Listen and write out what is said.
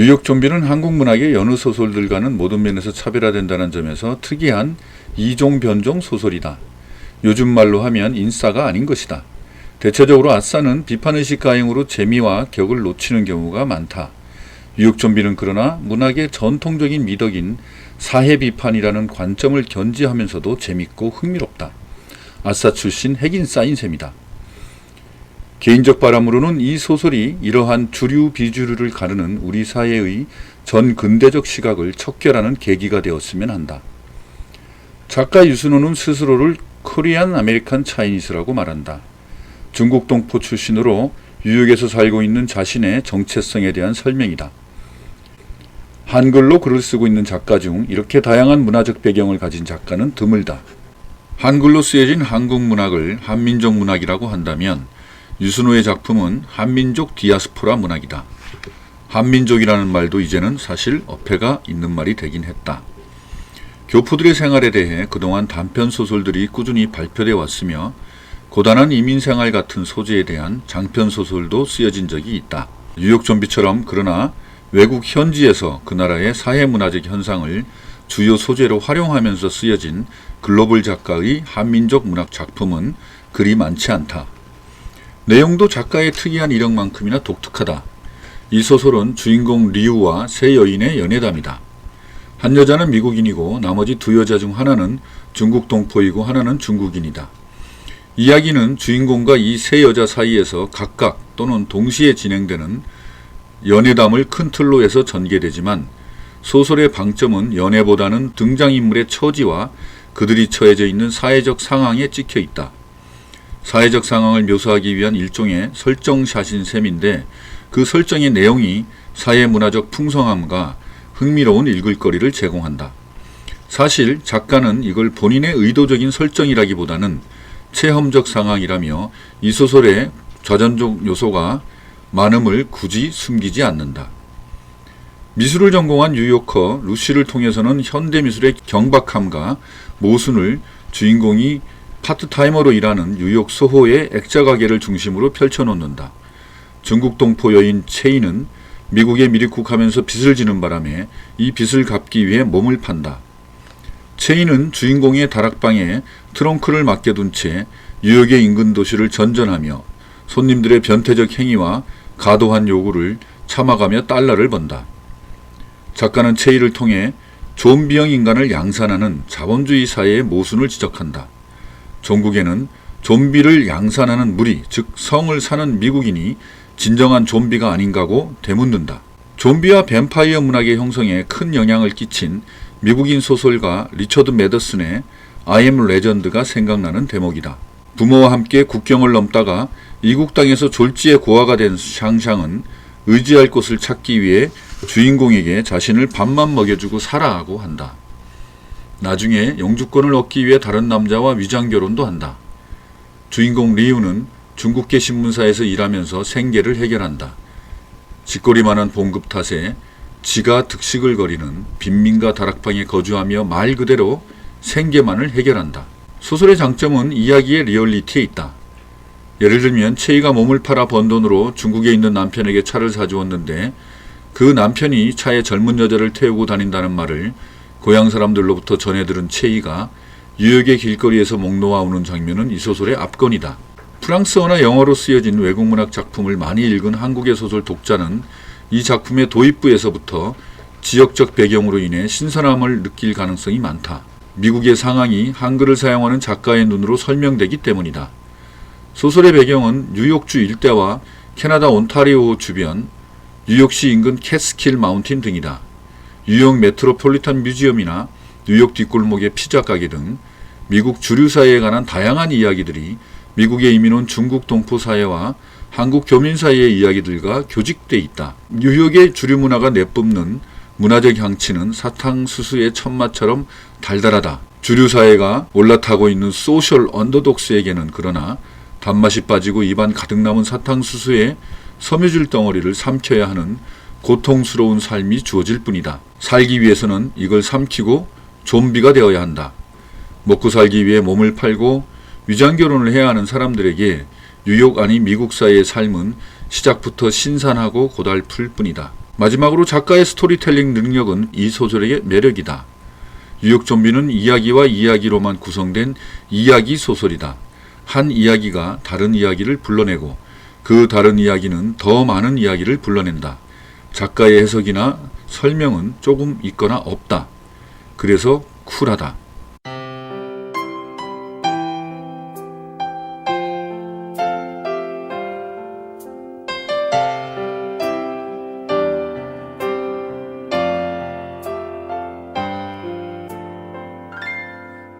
뉴욕 좀비는 한국 문학의 여느 소설들과는 모든 면에서 차별화된다는 점에서 특이한 이종 변종 소설이다. 요즘 말로 하면 인싸가 아닌 것이다. 대체적으로 아싸는 비판의식 가행으로 재미와 격을 놓치는 경우가 많다. 뉴욕 좀비는 그러나 문학의 전통적인 미덕인 사회 비판이라는 관점을 견지하면서도 재밌고 흥미롭다. 아싸 출신 핵인 싸인 셈이다. 개인적 바람으로는 이 소설이 이러한 주류 비주류를 가르는 우리 사회의 전 근대적 시각을 척결하는 계기가 되었으면 한다. 작가 유순호는 스스로를 코리안 아메리칸 차이니스라고 말한다. 중국 동포 출신으로 뉴욕에서 살고 있는 자신의 정체성에 대한 설명이다. 한글로 글을 쓰고 있는 작가 중 이렇게 다양한 문화적 배경을 가진 작가는 드물다. 한글로 쓰여진 한국 문학을 한민족 문학이라고 한다면 유순호의 작품은 한민족 디아스포라 문학이다. 한민족이라는 말도 이제는 사실 어폐가 있는 말이 되긴 했다. 교포들의 생활에 대해 그동안 단편 소설들이 꾸준히 발표되어 왔으며 고단한 이민생활 같은 소재에 대한 장편 소설도 쓰여진 적이 있다. 뉴욕 좀비처럼 그러나 외국 현지에서 그 나라의 사회문화적 현상을 주요 소재로 활용하면서 쓰여진 글로벌 작가의 한민족 문학 작품은 그리 많지 않다. 내용도 작가의 특이한 이력만큼이나 독특하다. 이 소설은 주인공 리우와 세 여인의 연애담이다. 한 여자는 미국인이고 나머지 두 여자 중 하나는 중국 동포이고 하나는 중국인이다. 이야기는 주인공과 이 세 여자 사이에서 각각 또는 동시에 진행되는 연애담을 큰 틀로 해서 전개되지만 소설의 방점은 연애보다는 등장인물의 처지와 그들이 처해져 있는 사회적 상황에 찍혀 있다. 사회적 상황을 묘사하기 위한 일종의 설정샷인 셈인데 그 설정의 내용이 사회문화적 풍성함과 흥미로운 읽을거리를 제공한다. 사실 작가는 이걸 본인의 의도적인 설정이라기보다는 체험적 상황이라며 이 소설의 좌전적 요소가 많음을 굳이 숨기지 않는다. 미술을 전공한 뉴요커 루시를 통해서는 현대미술의 경박함과 모순을 주인공이 파트타이머로 일하는 뉴욕 소호의 액자 가게를 중심으로 펼쳐놓는다. 중국 동포 여인 체이는 미국에 미립국하면서 빚을 지는 바람에 이 빚을 갚기 위해 몸을 판다. 체이는 주인공의 다락방에 트렁크를 맡겨둔 채 뉴욕의 인근 도시를 전전하며 손님들의 변태적 행위와 과도한 요구를 참아가며 달러를 번다. 작가는 체이를 통해 좀비형 인간을 양산하는 자본주의 사회의 모순을 지적한다. 종국에는 좀비를 양산하는 무리, 즉 성을 사는 미국인이 진정한 좀비가 아닌가고 되묻는다. 좀비와 뱀파이어 문학의 형성에 큰 영향을 끼친 미국인 소설가 리처드 매더슨의 I am 레전드가 생각나는 대목이다. 부모와 함께 국경을 넘다가 이국 땅에서 졸지에 고아가 된 샹샹은 의지할 곳을 찾기 위해 주인공에게 자신을 밥만 먹여주고 살아하고 한다. 나중에 영주권을 얻기 위해 다른 남자와 위장결혼도 한다. 주인공 리우는 중국계 신문사에서 일하면서 생계를 해결한다. 짓거리만한 봉급 탓에 지가 득식을 거리는 빈민가 다락방에 거주하며 말 그대로 생계만을 해결한다. 소설의 장점은 이야기의 리얼리티에 있다. 예를 들면 체이가 몸을 팔아 번 돈으로 중국에 있는 남편에게 차를 사주었는데 그 남편이 차에 젊은 여자를 태우고 다닌다는 말을 고향 사람들로부터 전해 들은 체이가 뉴욕의 길거리에서 목 놓아 우는 장면은 이 소설의 압권이다. 프랑스어나 영어로 쓰여진 외국문학 작품을 많이 읽은 한국의 소설 독자는 이 작품의 도입부에서부터 지역적 배경으로 인해 신선함을 느낄 가능성이 많다. 미국의 상황이 한글을 사용하는 작가의 눈으로 설명되기 때문이다. 소설의 배경은 뉴욕주 일대와 캐나다 온타리오 주변, 뉴욕시 인근 캐스킬 마운틴 등이다. 뉴욕 메트로폴리탄 뮤지엄이나 뉴욕 뒷골목의 피자 가게 등 미국 주류 사회에 관한 다양한 이야기들이 미국에 이민 온 중국 동포 사회와 한국 교민 사이의 이야기들과 교직돼 있다. 뉴욕의 주류 문화가 내뿜는 문화적 향취는 사탕수수의 첫맛처럼 달달하다. 주류 사회가 올라타고 있는 소셜 언더독스에게는 그러나 단맛이 빠지고 입안 가득 남은 사탕수수의 섬유질 덩어리를 삼켜야 하는 고통스러운 삶이 주어질 뿐이다. 살기 위해서는 이걸 삼키고 좀비가 되어야 한다. 먹고 살기 위해 몸을 팔고 위장결혼을 해야 하는 사람들에게 뉴욕 아니 미국 사회의 삶은 시작부터 신선하고 고달플 뿐이다. 마지막으로 작가의 스토리텔링 능력은 이 소설의 매력이다. 뉴욕 좀비는 이야기와 이야기로만 구성된 이야기 소설이다. 한 이야기가 다른 이야기를 불러내고 그 다른 이야기는 더 많은 이야기를 불러낸다. 작가의 해석이나 설명은 조금 있거나 없다. 그래서 쿨하다.